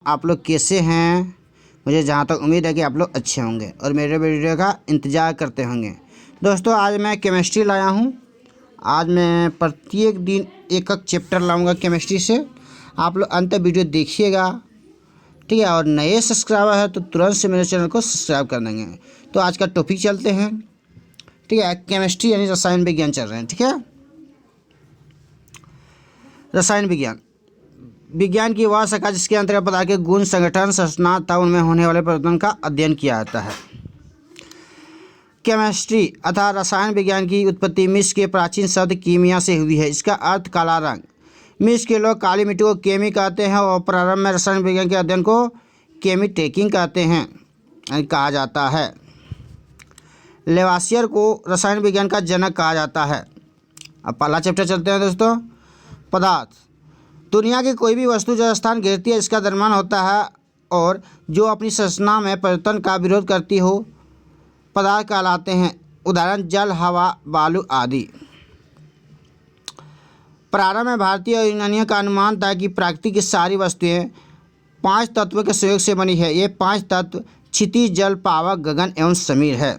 आप लोग कैसे हैं। मुझे जहाँ तक उम्मीद है कि आप लोग अच्छे होंगे और मेरे वीडियो का इंतज़ार करते होंगे। दोस्तों आज मैं केमिस्ट्री लाया हूँ। आज मैं प्रत्येक दिन एक एक चैप्टर लाऊंगा केमिस्ट्री से। आप लोग अंत वीडियो देखिएगा, ठीक है। और नए सब्सक्राइबर है तो तुरंत से मेरे चैनल को सब्सक्राइब कर देंगे। तो आज का टॉपिक चलते हैं, ठीक है। केमिस्ट्री यानी रसायन विज्ञान चल रहे हैं, ठीक है। रसायन विज्ञान की वह शाखा जिसके अंतर्गत पदार्थ के गुण, संगठन, संरचना तथा उनमें होने वाले परिवर्तन का अध्ययन किया जाता है। केमिस्ट्री अथवा रसायन विज्ञान की उत्पत्ति मिस्र के प्राचीन शब्द कीमिया से हुई है। इसका अर्थ काला रंग। मिस्र के लोग काली मिट्टी को केमी कहते हैं और प्रारंभ में रसायन विज्ञान के अध्ययन को केमिटेकिंग कहते हैं, कहा जाता है। लेवासियर को रसायन विज्ञान का जनक कहा जाता है। अब पहला चैप्टर चलते हैं दोस्तों। पदार्थ। दुनिया की कोई भी वस्तु जो स्थान घेरती है इसका द्रव्यमान होता है और जो अपनी संरचना में परिवर्तन का विरोध करती हो पदार्थ कहलाते हैं। उदाहरण जल, हवा, बालू आदि। प्रारंभ में भारतीय और यूनानियों का अनुमान था कि प्रकृति की सारी वस्तुएं 5 तत्वों के सहयोग से बनी है। ये 5 तत्व क्षितिज, जल, पावक, गगन एवं समीर है।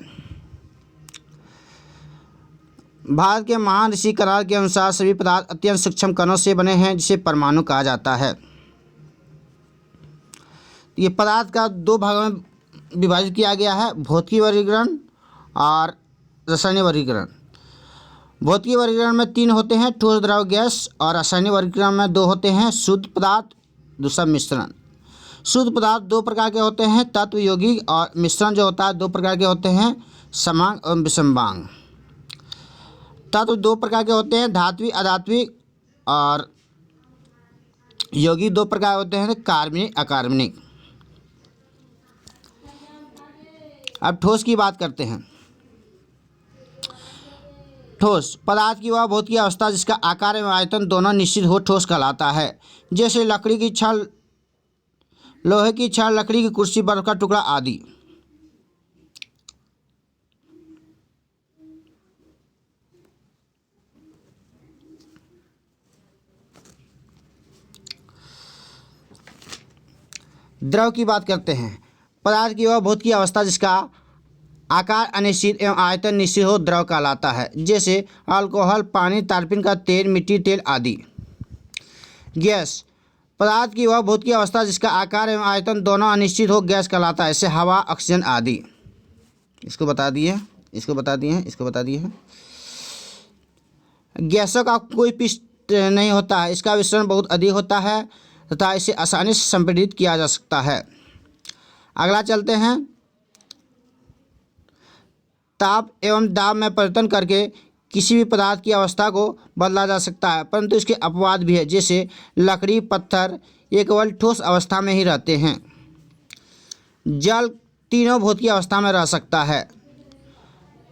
भारत के महान ऋषि करार के अनुसार सभी पदार्थ अत्यंत सूक्ष्म कणों से बने हैं जिसे परमाणु कहा जाता है। ये पदार्थ का 2 भागों में विभाजित किया गया है, भौतिकी वर्गीकरण और रासायनिक वर्गीकरण। भौतिकी वर्गीकरण में 3 होते हैं, ठोस, द्रव, गैस। और रासायनिक वर्गीकरण में 2 होते हैं, शुद्ध पदार्थ, दूसरा मिश्रण। शुद्ध पदार्थ 2 प्रकार के होते हैं, तत्व, यौगिक। और मिश्रण जो होता है 2 प्रकार के होते हैं, समांग और विषमांग। तत्व 2 प्रकार के होते हैं, धात्विक, अधात्विक। और यौगिक 2 प्रकार होते हैं, कार्बनिक, अकार्बनिक। अब ठोस की बात करते हैं। ठोस पदार्थ की वह भौतिक अवस्था जिसका आकार एवं आयतन दोनों निश्चित हो ठोस कहलाता है। जैसे लकड़ी की छड़, लोहे की छड़, लकड़ी की कुर्सी, बर्फ का टुकड़ा आदि। द्रव की बात करते हैं। पदार्थ की वह भौतिक अवस्था जिसका आकार अनिश्चित एवं आयतन निश्चित हो द्रव कहलाता है। जैसे अल्कोहल, पानी, तारपीन का तेल, मिट्टी तेल आदि। गैस पदार्थ की वह भौतिक अवस्था जिसका आकार एवं आयतन दोनों अनिश्चित हो गैस कहलाता है। जैसे हवा, ऑक्सीजन आदि। इसको बता दिए। गैसों का कोई पिष्ट नहीं होता है, इसका विसरण बहुत अधिक होता है तथा इसे आसानी से संपीड़ित किया जा सकता है। अगला चलते हैं। ताप एवं दाब में परिवर्तन करके किसी भी पदार्थ की अवस्था को बदला जा सकता है, परंतु इसके अपवाद भी है। जैसे लकड़ी, पत्थर ये केवल ठोस अवस्था में ही रहते हैं। जल तीनों भौतिक अवस्था में रह सकता है।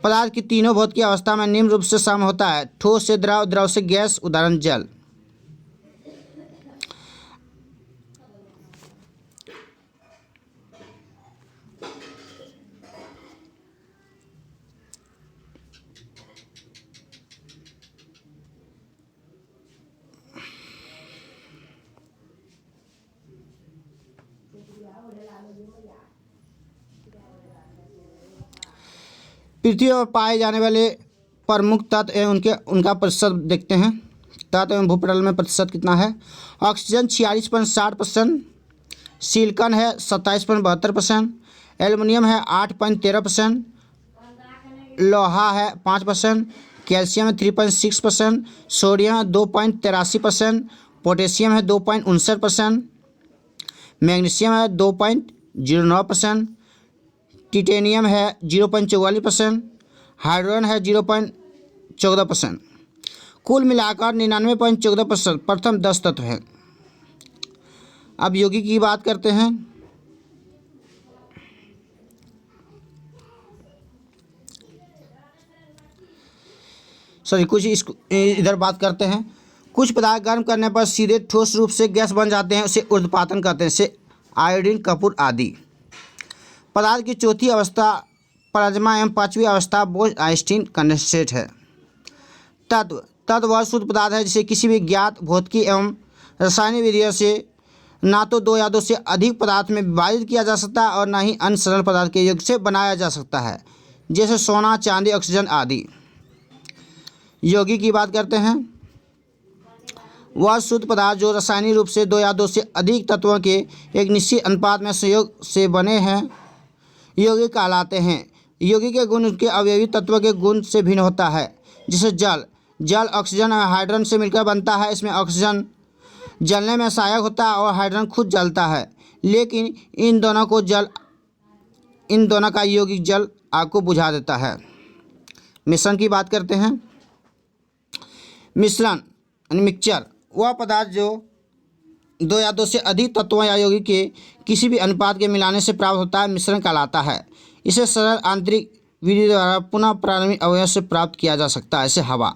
पदार्थ की तीनों भौतिक अवस्था में निम्न रूप से सम होता है, ठोस से द्रव, द्रव से गैस। उदाहरण जल। पृथ्वी पर पाए जाने वाले प्रमुख तत्व एवं उनका प्रतिशत देखते हैं। तत्व एवं भूपटल में प्रतिशत कितना है। ऑक्सीजन 46.60%, सिलिकॉन है 27.72%, एल्युमिनियम है 8.13%, लोहा है 5%, कैल्शियम है 3.6%, सोडियम है 2.83%, पोटेशियम है 2.59%, मैग्नीशियम है 2.09%, टिटेनियम है 0.44%, हाइड्रोजन है 0.14%। कुल मिलाकर 99.14% प्रथम 10 तत्व हैं। अब यौगिक की बात करते हैं। कुछ इधर बात करते हैं। कुछ पदार्थ गर्म करने पर सीधे ठोस रूप से गैस बन जाते हैं, उसे ऊर्ध्वपातन कहते हैं। जैसे आयोडीन, कपूर आदि। पदार्थ की चौथी अवस्था प्लाज्मा एवं 5वीं अवस्था बोस-आइंस्टीन कंडेंसेट है। तत्व वह शुद्ध पदार्थ है जिसे किसी भी ज्ञात भौतिकी एवं रासायनिक विधियों से ना तो दो या दो से अधिक पदार्थ में विभाजित किया जा सकता है और ना ही अन्य सरल पदार्थ के योग से बनाया जा सकता है, जैसे सोना, चांदी, ऑक्सीजन आदि। यौगिक की बात करते हैं। वह शुद्ध पदार्थ जो रासायनिक रूप से दो या दो से अधिक तत्वों के एक निश्चित अनुपात में संयोग से बने हैं यौगिक कहलाते हैं। यौगिक के गुण उसके अवयवी तत्वों के गुण से भिन्न होता है। जैसे जल ऑक्सीजन और हाइड्रोजन से मिलकर बनता है। इसमें ऑक्सीजन जलने में सहायक होता है और हाइड्रोजन खुद जलता है, लेकिन इन दोनों का यौगिक जल आग को बुझा देता है। मिश्रण की बात करते हैं। मिश्रण यानी मिक्सचर वह पदार्थ जो दो या दो से अधिक तत्वों या यौगिक के किसी भी अनुपात के मिलाने से प्राप्त होता है, मिश्रण कहलाता है। इसे सरल आंतरिक विधि द्वारा पुनः प्रारंभिक अवयव से प्राप्त किया जा सकता है, जैसे हवा।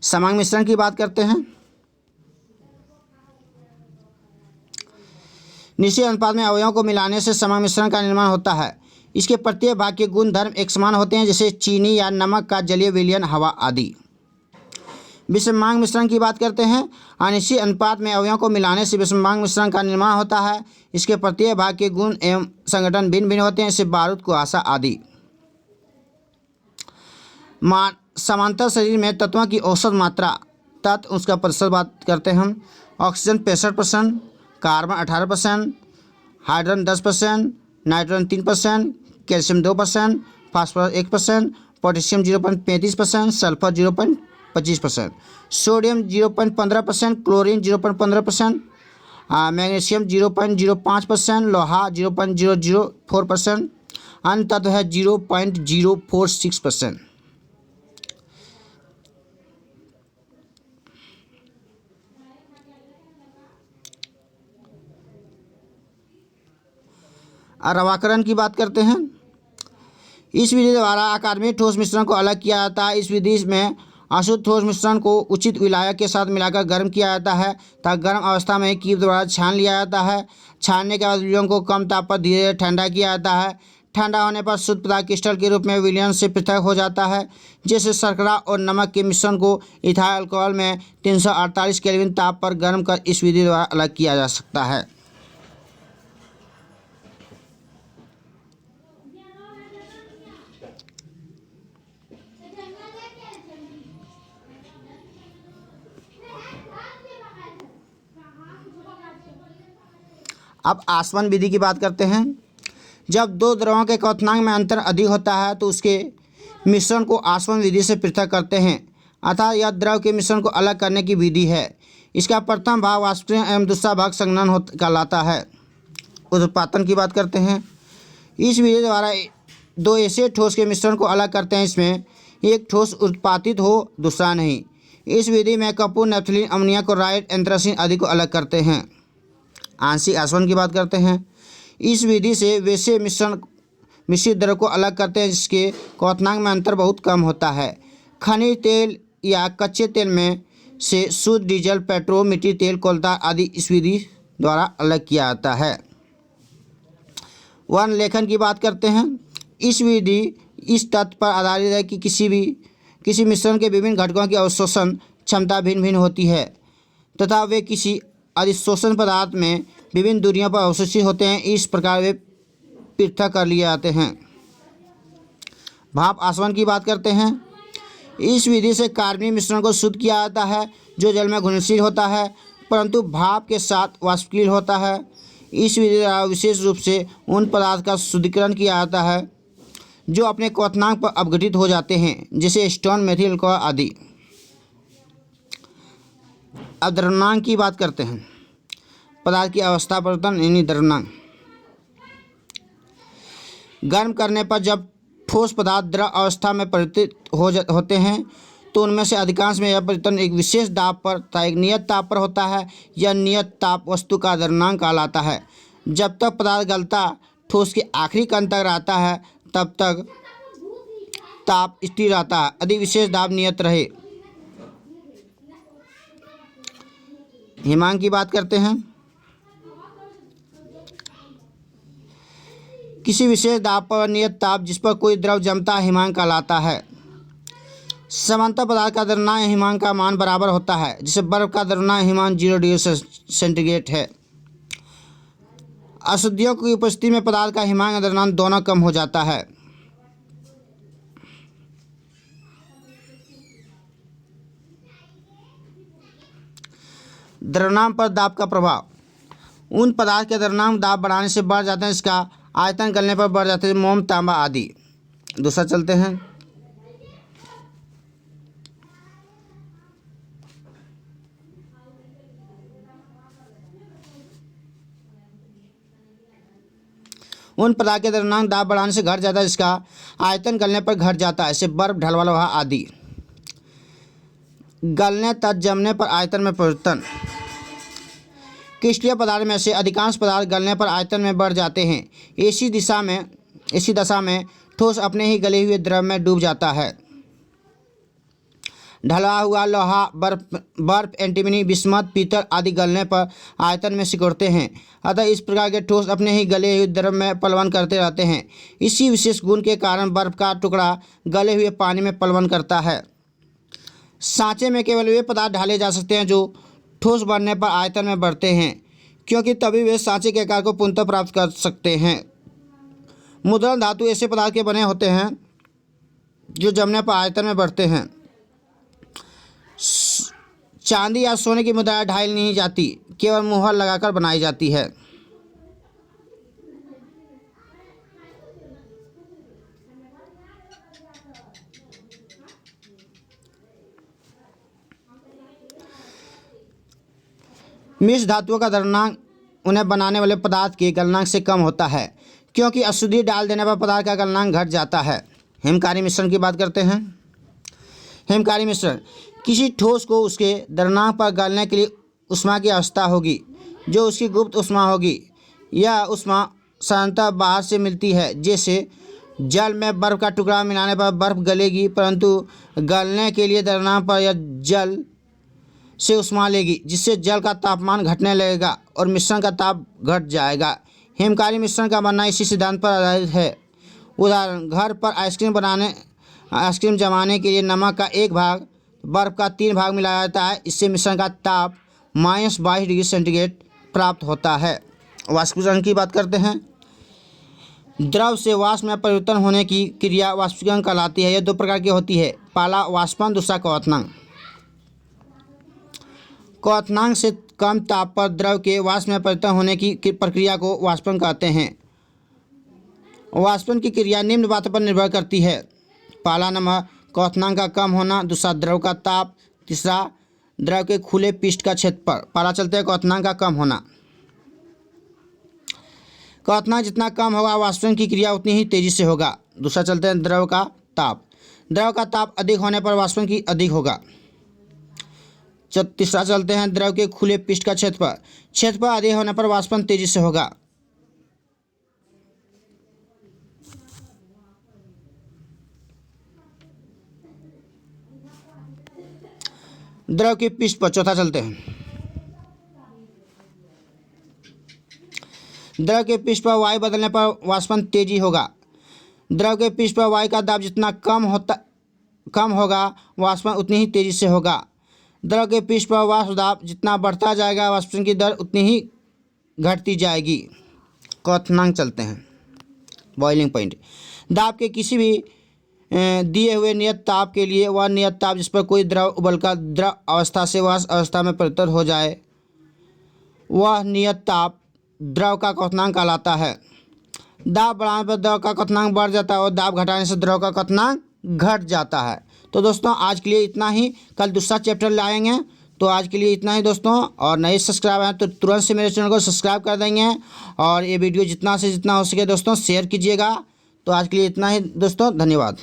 समांग मिश्रण की बात करते हैं। निश्चित अनुपात में अवयवों को मिलाने से समांग मिश्रण का निर्माण होता है। इसके प्रत्येक भाग के गुण धर्म एक समान होते हैं, जैसे चीनी या नमक का जलीय विलयन, हवा आदि। विषमांग मिश्रण की बात करते हैं। अनिश्चित अनुपात में अवयवों को मिलाने से विषमांग मिश्रण का निर्माण होता है। इसके प्रत्येक भाग के गुण एवं संगठन भिन्न भिन्न होते हैं, जैसे बारूद, कुआसा आदि। समांतर शरीर में तत्वों की औसत मात्रा तत्व उसका प्रतिशत बात करते हैं हम। Oxygen 65%, carbon 18%, hydrogen 10%, nitrogen 3%, calcium 2%, phosphorus 1%, potassium 0.35%, sulphur 0.25%, sodium 0.15%, chlorine 0.15%, magnesium 0.05%, लोहा 0.004%, अन्य तत्व है 0.046%। रवाकरण की बात करते हैं। इस विधि द्वारा आकार में ठोस मिश्रण को अलग किया जाता है। इस विधि में अशुद्ध ठोस मिश्रण को उचित विलायक के साथ मिलाकर गर्म किया जाता है तथा गर्म अवस्था में कीप द्वारा छान लिया जाता है। छानने के बाद विलयन को कम ताप पर धीरे धीरे ठंडा किया जाता है। ठंडा होने पर शुद्ध पदार्थ क्रिस्टल के रूप में विलयन से पृथक हो जाता है। जैसे शर्करा और नमक के मिश्रण को इथाइल अल्कोहल में 348 केल्विन ताप पर गर्म कर इस विधि द्वारा अलग किया जा सकता है। अब आसवन विधि की बात करते हैं। जब दो द्रवों के क्वथनांक में अंतर अधिक होता है तो उसके मिश्रण को आसवन विधि से पृथक करते हैं, अर्थात यह द्रव के मिश्रण को अलग करने की विधि है। इसका प्रथम भाग वाष्पीकरण एवं दूसरा भाग संघनन कहलाता है। उत्पादन की बात करते हैं। इस विधि द्वारा दो ऐसे ठोस के मिश्रण को अलग करते हैं, इसमें एक ठोस उत्पादित हो, दूसरा नहीं। इस विधि में Kapoor, naphthalene, ammonia chloride, anthracene आदि को अलग करते हैं। आंशिक आसवन की बात करते हैं। इस विधि से वैसे मिश्रित द्रव को अलग करते हैं जिसके क्वथनांक में अंतर बहुत कम होता है। खनिज तेल या कच्चे तेल में से शुद्ध डीजल, पेट्रोल, मिट्टी तेल, कोयला आदि इस विधि द्वारा अलग किया जाता है। वर्ण लेखन की बात करते हैं। इस विधि इस तथ्य पर आधारित है कि किसी मिश्रण के विभिन्न घटकों की अवशोषण क्षमता भिन्न भिन्न होती है तथा वे किसी अधिशोषण पदार्थ में विभिन्न दूरियों पर अवशोषित होते हैं। इस प्रकार वे पृथक कर लिए जाते हैं। भाप आसवन की बात करते हैं। इस विधि से कार्बनिक मिश्रण को शुद्ध किया जाता है जो जल में घुलनशील होता है परंतु भाप के साथ वाष्पशील होता है। इस विधि द्वारा विशेष रूप से उन पदार्थ का शुद्धिकरण किया जाता है जो अपने क्वथनांक पर अपघटित हो जाते हैं, जैसे स्टोन, मेथिल अल्कोहल आदि। अब द्रव्यमाप की बात करते हैं। पदार्थ की अवस्था परिवर्तन यानी द्रव्यमाप। गर्म करने पर जब ठोस पदार्थ द्रव अवस्था में परिवर्तित होते हैं तो उनमें से अधिकांश में यह परिवर्तन एक विशेष दाब पर तथा एक नियत ताप पर होता है। यह नियत ताप वस्तु का द्रव्यमाप कहलाता है। जब तक पदार्थ गलता ठोस के आखिरी कण तक रहता है तब तक ताप स्थिर रहता है। अधिक विशेष दाब नियत रहे। हिमांक की बात करते हैं। किसी विशेष दाब पर नियत ताप जिस पर कोई द्रव जमता है हिमांक कहलाता है। समांतर पदार्थ का द्रव्यमान हिमांक का मान बराबर होता है। जैसे बर्फ का द्रव्यमान हिमांक 0 डिग्री सेंटीग्रेड है। अशुद्धियों की उपस्थिति में पदार्थ का हिमांक द्रव्यमान दोनों कम हो जाता है। द्रव्यमान पर दाब का प्रभाव। उन पदार्थ के द्रव्यमान दाब बढ़ाने से बढ़ जाते हैं, इसका आयतन गलने पर बढ़ जाते हैं, मोम, तांबा आदि। दूसरा चलते हैं। उन पदार्थ के द्रव्यमान दाब बढ़ाने से घट जाता है, इसका आयतन गलने पर घट जाता है, जैसे बर्फ, ढलवां लोहा आदि। गलने तथा जमने पर आयतन में परिवर्तन। क्रिस्टलीय पदार्थ में से अधिकांश पदार्थ गलने पर आयतन में बढ़ जाते हैं। ऐसी दशा में ठोस अपने ही गले हुए द्रव में डूब जाता है। ढला हुआ लोहा, बर्फ, एंटीमनी, बिस्मथ, पीतल आदि गलने पर आयतन में सिकुड़ते हैं। अतः इस प्रकार के ठोस अपने ही गले हुए द्रव में पलवन करते रहते हैं। इसी विशेष गुण के कारण बर्फ का टुकड़ा गले हुए पानी में पलवन करता है। सांचे में केवल वे पदार्थ ढाले जा सकते हैं जो ठोस बनने पर आयतन में बढ़ते हैं, क्योंकि तभी वे सांचे के आकार को पूर्णतः प्राप्त कर सकते हैं। मुद्रण धातु ऐसे पदार्थ के बने होते हैं जो जमने पर आयतन में बढ़ते हैं। चांदी या सोने की मुद्रा ढाई नहीं जाती, केवल मुहर लगाकर बनाई जाती है। मिश्र धातुओं का द्रव्यमान उन्हें बनाने वाले पदार्थ के गलनांक से कम होता है, क्योंकि अशुद्धि डाल देने पर पदार्थ का गलनांक घट जाता है। हिमकारी मिश्रण की बात करते हैं। हिमकारी मिश्रण। किसी ठोस को उसके द्रव्यमान पर गलने के लिए ऊष्मा की आवश्यकता होगी, जो उसकी गुप्त ऊष्मा होगी। यह ऊष्मा साधारणतः बाहर से मिलती है। जैसे जल में बर्फ का टुकड़ा मिलाने पर बर्फ गलेगी, परंतु गलने के लिए द्रव्यमान पर यह जल से ऊष्मा लेगी, जिससे जल का तापमान घटने लगेगा और मिश्रण का ताप घट जाएगा। हिमकारी मिश्रण का बनना इसी सिद्धांत पर आधारित है। उदाहरण, घर पर आइसक्रीम जमाने के लिए नमक का 1 भाग बर्फ का 3 भाग मिलाया जाता है। इससे मिश्रण का ताप -22 डिग्री सेंटीग्रेड प्राप्त होता है। वाष्पीकरण की बात करते हैं। द्रव से वाष्प में परिवर्तन होने की क्रिया वाष्पीकरण कहलाती है। यह 2 प्रकार की होती है। पहला वाष्पन, दूसरा क्वथनांक। क्वथनांक से कम ताप पर द्रव के वाष्प में परिवर्तन होने की प्रक्रिया को वाष्पन कहते हैं। वाष्पन की क्रिया निम्न बातों पर निर्भर करती है। पहला नंबर क्वथनांक का कम होना, दूसरा द्रव का ताप, तीसरा द्रव के खुले पृष्ठ का क्षेत्रफल। पहला चलते हैं क्वथनांक का कम होना। क्वथनांक जितना कम होगा वाष्पन की क्रिया उतनी ही तेजी से होगा। दूसरा चलते हैं द्रव का ताप। द्रव का ताप अधिक होने पर वाष्पन की अधिक होगा। तीसरा चलते हैं द्रव के खुले पृष्ठ का क्षेत्रफल अधिक होने पर वाष्पन तेजी से होगा। द्रव के पृष्ठ पर चौथा चलते हैं। द्रव के पृष्ठ पर वायु बदलने पर वाष्पन तेजी होगा। द्रव के पृष्ठ पर वायु का दाब जितना कम होगा वाष्पन उतनी ही तेजी से होगा। द्रव के पृष्ठ पर वाष्प दाब जितना बढ़ता जाएगा वाष्पन की दर उतनी ही घटती जाएगी। क्वथनांक चलते हैं। Boiling point. दाब के किसी भी दिए हुए नियत ताप के लिए वह नियत ताप जिस पर कोई द्रव उबलकर द्रव अवस्था से वाष्प अवस्था में परिवर्तित हो जाए, वह नियत ताप द्रव का क्वथनांक कहलाता है। दाब बढ़ाने पर द्रव का क्वथनांक बढ़ जाता है और दाब घटाने से द्रव का क्वथनांक घट जाता है। तो दोस्तों आज के लिए इतना ही। कल दूसरा चैप्टर लाएंगे। तो आज के लिए इतना ही दोस्तों। और नए सब्सक्राइबर हैं तो तुरंत से मेरे चैनल को सब्सक्राइब कर देंगे और ये वीडियो जितना से जितना हो सके दोस्तों शेयर कीजिएगा। तो आज के लिए इतना ही दोस्तों, धन्यवाद।